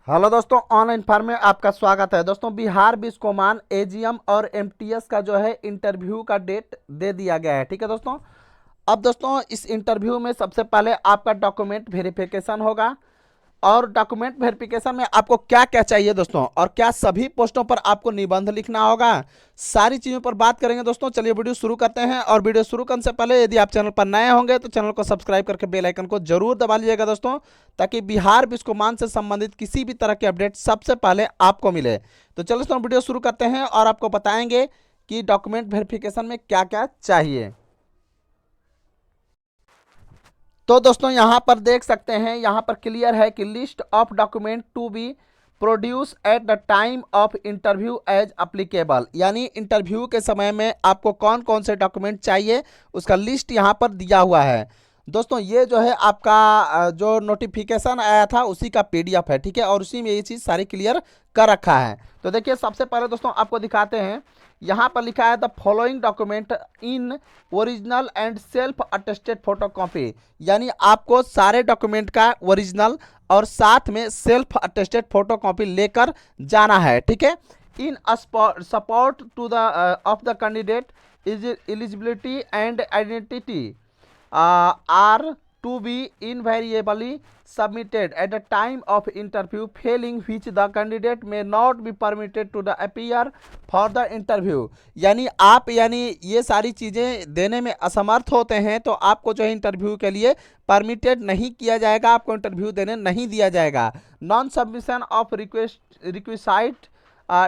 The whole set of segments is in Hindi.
हेलो दोस्तों, ऑनलाइन फार्म में आपका स्वागत है। दोस्तों, बिहार बिस्कोमान एजीएम और एमटीएस का जो है इंटरव्यू का डेट दे दिया गया है। ठीक है दोस्तों। अब दोस्तों, इस इंटरव्यू में सबसे पहले आपका डॉक्यूमेंट वेरिफिकेशन होगा। और डॉक्यूमेंट वेरिफिकेशन में आपको क्या क्या चाहिए दोस्तों, और क्या सभी पोस्टों पर आपको निबंध लिखना होगा, सारी चीज़ों पर बात करेंगे दोस्तों। चलिए वीडियो शुरू करते हैं। और वीडियो शुरू करने से पहले यदि आप चैनल पर नए होंगे तो चैनल को सब्सक्राइब करके बेल आइकन को जरूर दबा लीजिएगा दोस्तों, ताकि बिहार बिस्कोमान से संबंधित किसी भी तरह के अपडेट सबसे पहले आपको मिले। तो चलो दोस्तों, वीडियो शुरू करते हैं और आपको बताएंगे कि डॉक्यूमेंट वेरिफिकेशन में क्या क्या चाहिए। तो दोस्तों, यहां पर देख सकते हैं, यहां पर क्लियर है कि list of document to be produce at the time of interview as applicable, यानी इंटरव्यू के समय में आपको कौन कौन से डॉक्यूमेंट चाहिए उसका लिस्ट यहां पर दिया हुआ है। दोस्तों, ये जो है आपका जो नोटिफिकेशन आया था उसी का पीडीएफ है। ठीक है, और उसी में ये चीज़ सारी क्लियर कर रखा है। तो देखिए, सबसे पहले दोस्तों आपको दिखाते हैं। यहाँ पर लिखा है the following document in original and self attested photocopy, यानी आपको सारे डॉक्यूमेंट का ओरिजिनल और साथ में सेल्फ अटेस्टेड फोटोकॉपी लेकर जाना है। ठीक है। In support to the of the candidate is eligibility and identity are to be invariably submitted at the time of interview, failing which the candidate may not be permitted to the appear for the interview। यानी ये सारी चीज़ें देने में असमर्थ होते हैं तो आपको जो है इंटरव्यू के लिए परमिटेड नहीं किया जाएगा, आपको इंटरव्यू देने नहीं दिया जाएगा। Non submission of request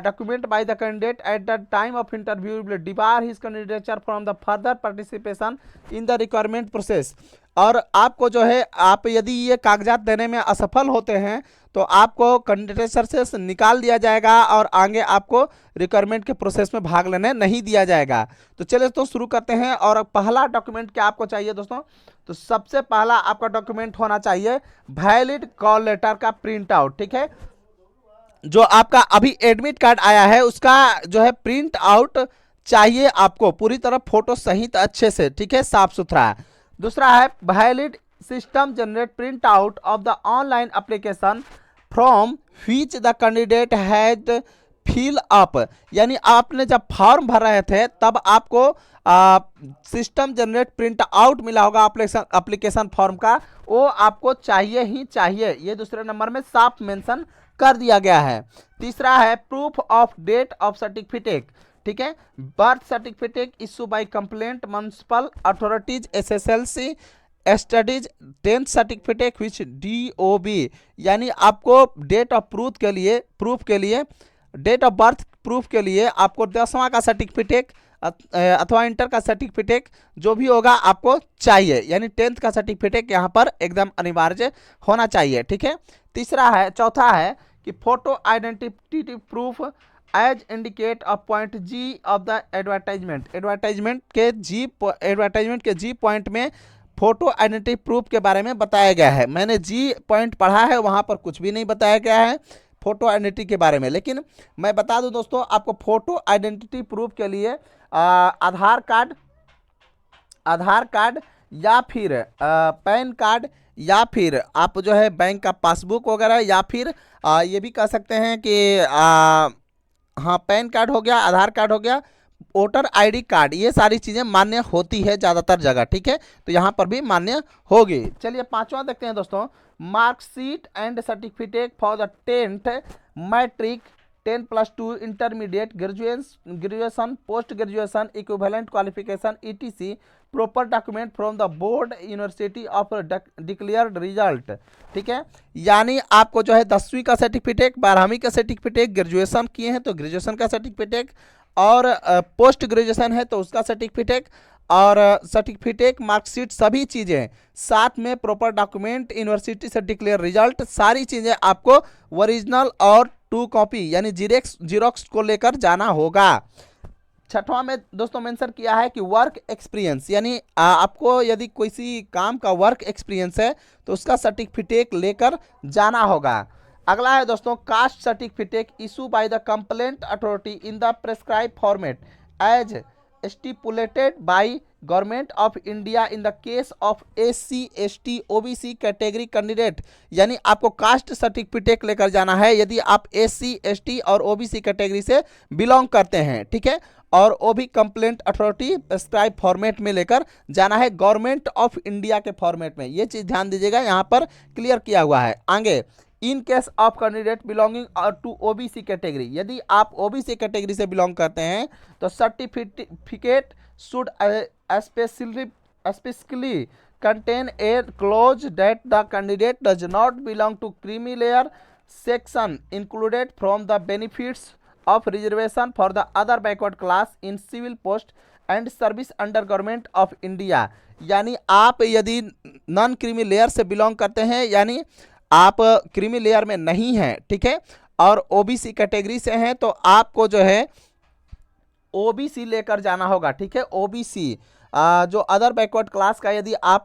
document by the candidate at the time of interview will debar his candidature from the further participation in the requirement process। और आपको जो है, आप यदि ये कागजात देने में असफल होते हैं तो आपको कैंडिडेचर से निकाल दिया जाएगा और आगे आपको रिक्वायरमेंट के प्रोसेस में भाग लेने नहीं दिया जाएगा। तो चलिए तो शुरू करते हैं। और पहला डॉक्यूमेंट क्या आपको चाहिए दोस्तों, तो सबसे पहला आपका डॉक्यूमेंट होना चाहिए वैलिड कॉल लेटर का प्रिंट आउट। ठीक है, जो आपका अभी एडमिट कार्ड आया है उसका जो है प्रिंट आउट चाहिए आपको, पूरी तरह फोटो सहित अच्छे से। ठीक है, साफ सुथरा। दूसरा है valid system generate print out of the online application from which the candidate had fill up, यानी आपने जब फॉर्म भर रहे थे तब आपको सिस्टम जनरेट प्रिंट आउट मिला होगा एप्लीकेशन फॉर्म का, वो आपको चाहिए ही चाहिए। ये दूसरे नंबर में साफ मेंशन कर दिया गया है। तीसरा है proof of date of certificate. ठीक है, birth certificate issue by competent municipal authorities SSLC studies 10th certificate which DOB, यानी आपको डेट ऑफ प्रूफ के लिए डेट ऑफ बर्थ प्रूफ के लिए आपको 10वां का सर्टिफिकेट अथवा इंटर का सर्टिफिकेट जो भी होगा आपको चाहिए, यानी 10th का सर्टिफिकेट यहाँ पर एकदम अनिवार्य होना चाहिए। ठीक है। चौथा है कि photo identity proof as indicate of point G of the advertisement के जी पॉइंट में फोटो आइडेंटिटी प्रूफ के बारे में बताया गया है। मैंने जी पॉइंट पढ़ा है, वहाँ पर कुछ भी नहीं बताया गया है फोटो आइडेंटिटी के बारे में। लेकिन मैं बता दूं दोस्तों, आपको फोटो आइडेंटिटी प्रूफ के लिए आधार कार्ड या फिर पैन कार्ड या फिर आप जो है बैंक का पासबुक वगैरह, या फिर ये भी कह सकते हैं कि हाँ, पैन कार्ड हो गया, आधार कार्ड हो गया, वोटर आईडी कार्ड, ये सारी चीज़ें मान्य होती है ज़्यादातर जगह। ठीक है, तो यहाँ पर भी मान्य होगी। चलिए पांचवा देखते हैं दोस्तों, marksheet and certificate for the 10th matric 10+2 intermediate graduation post graduation equivalent qualification etc proper document from the board university of declared result. ठीक है, यानी आपको जो है 10वीं का सर्टिफिकेट, 12वीं का सर्टिफिकेट, ग्रेजुएशन किए हैं तो ग्रेजुएशन का सर्टिफिकेट, और पोस्ट ग्रेजुएशन है तो उसका सर्टिफिकेट, और सर्टिफिकेट मार्कशीट सभी चीज़ें साथ में प्रॉपर डॉक्यूमेंट यूनिवर्सिटी से डिक्लेयर रिजल्ट, सारी चीज़ें आपको ओरिजिनल और 2 कॉपी यानी जीरोक्स को लेकर जाना होगा। छठवां में दोस्तों मेंशन किया है कि वर्क एक्सपीरियंस, यानी आपको यदि किसी काम का वर्क एक्सपीरियंस है तो उसका सर्टिफिकेट लेकर जाना होगा। अगला है दोस्तों caste certificate issue by the competent authority in the prescribe format as stipulated by government of India in the case of SC ST OBC category candidate, यानी आपको कास्ट सर्टिफिकेट लेकर जाना है यदि आप SC ST और OBC कैटेगरी से बिलोंग करते हैं, ठीक है, और वो भी कंप्लेंट अथॉरिटी प्रेस्क्राइब फॉर्मेट में लेकर जाना है, गवर्नमेंट ऑफ इंडिया के फॉर्मेट में। ये चीज ध्यान दीजिएगा, यहाँ पर क्लियर किया हुआ है। आगे, in case of candidate belonging to OBC category, यदि आप OBC कैटेगरी से बिलोंग करते हैं तो certificate should specifically contain a clause that the candidate does not belong to creamy layer section included from the benefits of reservation for the other backward class in civil post and service under government of India। यानी आप यदि नॉन क्रीमी लेयर से बिलोंग करते हैं, यानी आप क्रीमी लेयर में नहीं हैं, ठीक है, और OBC कैटेगरी से हैं, तो आपको जो है OBC लेकर जाना होगा, ठीक है। OBC जो अदर बैकवर्ड क्लास का यदि आप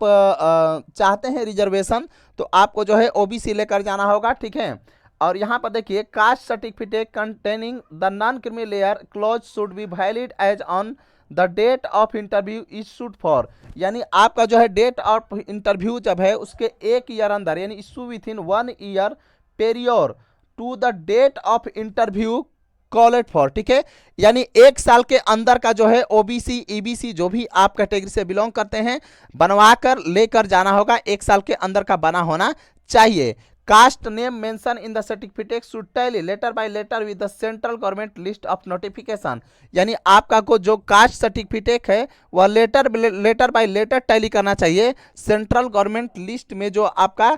चाहते हैं रिजर्वेशन, तो आपको जो है OBC लेकर जाना होगा, ठीक है। और यहाँ पर देखिए, caste certificate containing the non creamy layer clause should be valid as on the date of interview issued for, यानी आपका जो है डेट ऑफ इंटरव्यू जब है उसके 1 ईयर अंदर, यानी issue with in 1 year prior to the date of interview called for, ठीक है, यानी 1 साल के अंदर का जो है OBC EBC जो भी आप कैटेगरी से बिलोंग करते हैं बनवा कर लेकर जाना होगा, 1 साल के अंदर का बना होना चाहिए। Caste name mention in the certificate should tally letter by letter with the central government list of notification, यानी आपका को जो कास्ट सर्टिफिकेट है वह लेटर बाय लेटर टैली करना चाहिए सेंट्रल गवर्नमेंट लिस्ट में, जो आपका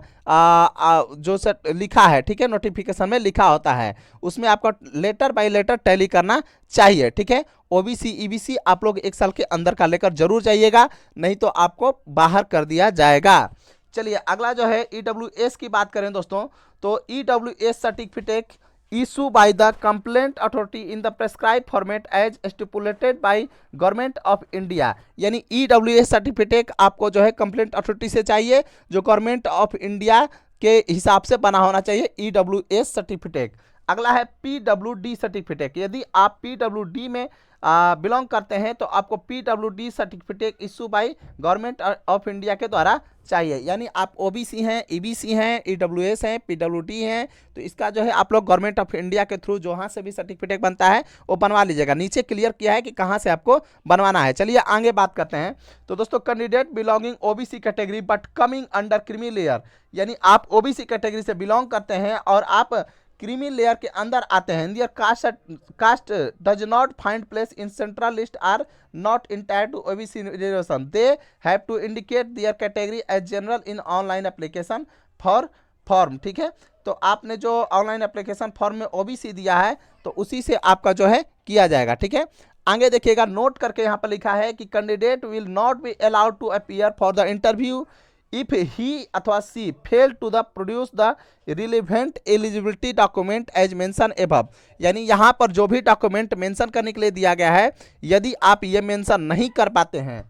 जो लिखा है, ठीक है, नोटिफिकेशन में लिखा होता है, उसमें आपका लेटर बाय लेटर टैली करना चाहिए, ठीक है। OBC EBC आप लोग 1 साल के अंदर का लेकर जरूर जाइएगा, नहीं तो आपको बाहर कर दिया जाएगा। चलिए अगला जो है EWS की बात करें दोस्तों, तो EWS certificate issue by the competent authority in the prescribe format as stipulated by government of India, यानी EWS सर्टिफिकेट आपको जो है कंप्लेंट अथॉरिटी से चाहिए, जो गवर्नमेंट ऑफ इंडिया के हिसाब से बना होना चाहिए EWS सर्टिफिकेट। अगला है PWD सर्टिफिकेट, यदि आप PWD में बिलोंग करते हैं तो आपको PWD certificate issue bye government of India के द्वारा चाहिए, यानी आप OBC हैं, EBC हैं, EWS हैं, PWD हैं, तो इसका जो है आप लोग गवर्नमेंट ऑफ इंडिया के थ्रू जहाँ से भी सर्टिफिकेट बनता है वो बनवा लीजिएगा। नीचे क्लियर किया है कि कहाँ से आपको बनवाना है। चलिए आगे बात करते हैं। तो दोस्तों, candidate belonging OBC category but coming under creamy layer, यानी आप OBC कैटेगरी से बिलोंग करते हैं और आप क्रीमी लेयर के अंदर आते हैं, their caste does not find place in central list are not entitled to OBC reservation, they have to indicate their category as general in online application for form, ठीक है। तो आपने जो ऑनलाइन एप्लीकेशन फॉर्म में OBC दिया है तो उसी से आपका जो है किया जाएगा, ठीक है। आगे देखिएगा, नोट करके यहाँ पर लिखा है कि candidate will not be allowed to appear for the interview if he अथवा she fail to the produce the relevant eligibility document as mentioned above, यानी यहाँ पर जो भी डॉक्यूमेंट मेंशन करने के लिए दिया गया है, यदि आप ये मेंशन नहीं कर पाते हैं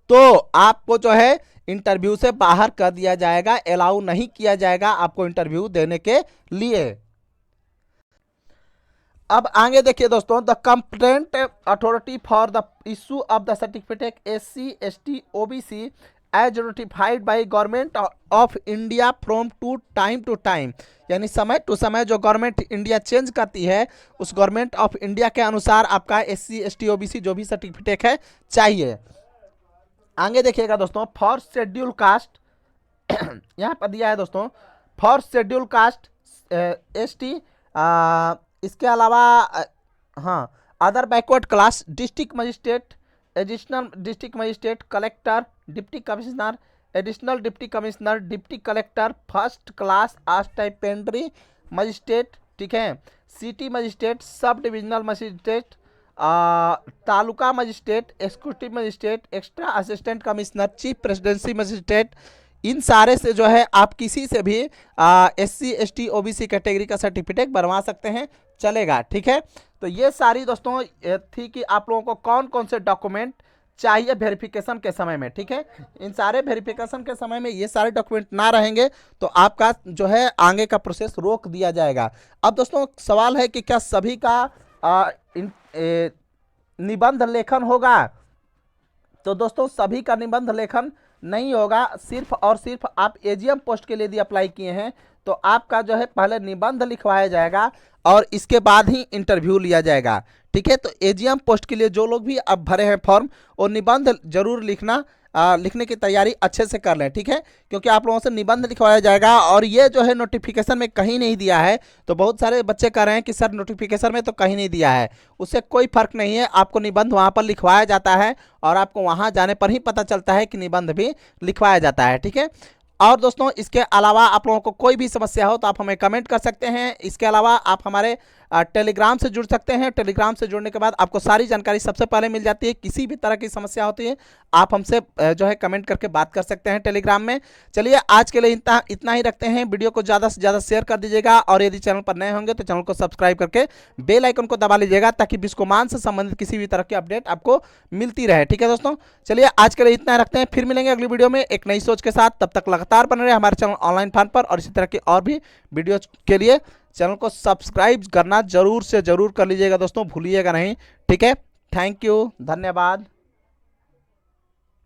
तो आपको जो है इंटरव्यू से बाहर कर दिया जाएगा, अलाउ नहीं किया जाएगा आपको इंटरव्यू देने के लिए। अब आगे देखिए दोस्तों, the competent authority for the issue of the certificate SC ST OBC as notified by government of India from time to time, यानी समय टू समय जो गवर्नमेंट इंडिया चेंज करती है उस गवर्नमेंट ऑफ इंडिया के अनुसार आपका SC ST OBC जो भी सर्टिफिकेट है चाहिए। आगे देखिएगा दोस्तों, फॉर शेड्यूल कास्ट यहाँ पर दिया है दोस्तों, फॉर शेड्यूल कास्ट ST, इसके अलावा हाँ, other backward class district magistrate, additional district magistrate, collector, deputy commissioner, additional deputy commissioner, deputy collector, first class stipendiary magistrate, ठीक है, city magistrate, sub divisional magistrate, taluka magistrate, executive magistrate, extra assistant commissioner, chief presidency magistrate, इन सारे से जो है आप किसी से भी SC ST OBC कैटेगरी का सर्टिफिकेट बनवा सकते हैं, चलेगा, ठीक है। तो ये सारी दोस्तों थी कि आप लोगों को कौन कौन से डॉक्यूमेंट चाहिए वेरिफिकेशन के समय में, ठीक है। इन सारे वेरिफिकेशन के समय में ये सारे डॉक्यूमेंट ना रहेंगे तो आपका जो है आगे का प्रोसेस रोक दिया जाएगा। अब दोस्तों सवाल है कि क्या सभी का निबंध लेखन होगा, तो दोस्तों सभी का निबंध लेखन नहीं होगा। सिर्फ और सिर्फ आप एजीएम पोस्ट के लिए यदि अप्लाई किए हैं तो आपका जो है पहले निबंध लिखवाया जाएगा और इसके बाद ही इंटरव्यू लिया जाएगा। ठीक है, तो एजीएम पोस्ट के लिए जो लोग भी अब भरे हैं फॉर्म, और निबंध जरूर लिखना, लिखने की तैयारी अच्छे से कर लें। ठीक है, क्योंकि आप लोगों से निबंध लिखवाया जाएगा। और ये जो है नोटिफिकेशन में कहीं नहीं दिया है, तो बहुत सारे बच्चे कह रहे हैं कि सर नोटिफिकेशन में तो कहीं नहीं दिया है। उससे कोई फर्क नहीं है, आपको निबंध वहाँ पर लिखवाया जाता है और आपको वहाँ जाने पर ही पता चलता है कि निबंध भी लिखवाया जाता है। ठीक है, और दोस्तों इसके अलावा आप लोगों को कोई भी समस्या हो तो आप हमें कमेंट कर सकते हैं। इसके अलावा आप हमारे टेलीग्राम से जुड़ सकते हैं। टेलीग्राम से जुड़ने के बाद आपको सारी जानकारी सबसे पहले मिल जाती है। किसी भी तरह की समस्या होती है आप हमसे जो है कमेंट करके बात कर सकते हैं टेलीग्राम में। चलिए आज के लिए इतना ही रखते हैं। वीडियो को ज़्यादा से ज़्यादा शेयर कर दीजिएगा और यदि चैनल पर नए होंगे तो चैनल को सब्सक्राइब करके बेल आइकन को दबा लीजिएगा ताकि बिस्कोमान से संबंधित किसी भी तरह की अपडेट आपको मिलती रहे। ठीक है दोस्तों, चलिए आज के लिए इतना रखते हैं। फिर मिलेंगे अगली वीडियो में एक नई सोच के साथ। तब तक लगातार बने रहे हमारे चैनल ऑनलाइन फन पर, और इसी तरह की और भी वीडियो के लिए चैनल को सब्सक्राइब करना जरूर से जरूर कर लीजिएगा दोस्तों, भूलिएगा नहीं। ठीक है, थैंक यू, धन्यवाद।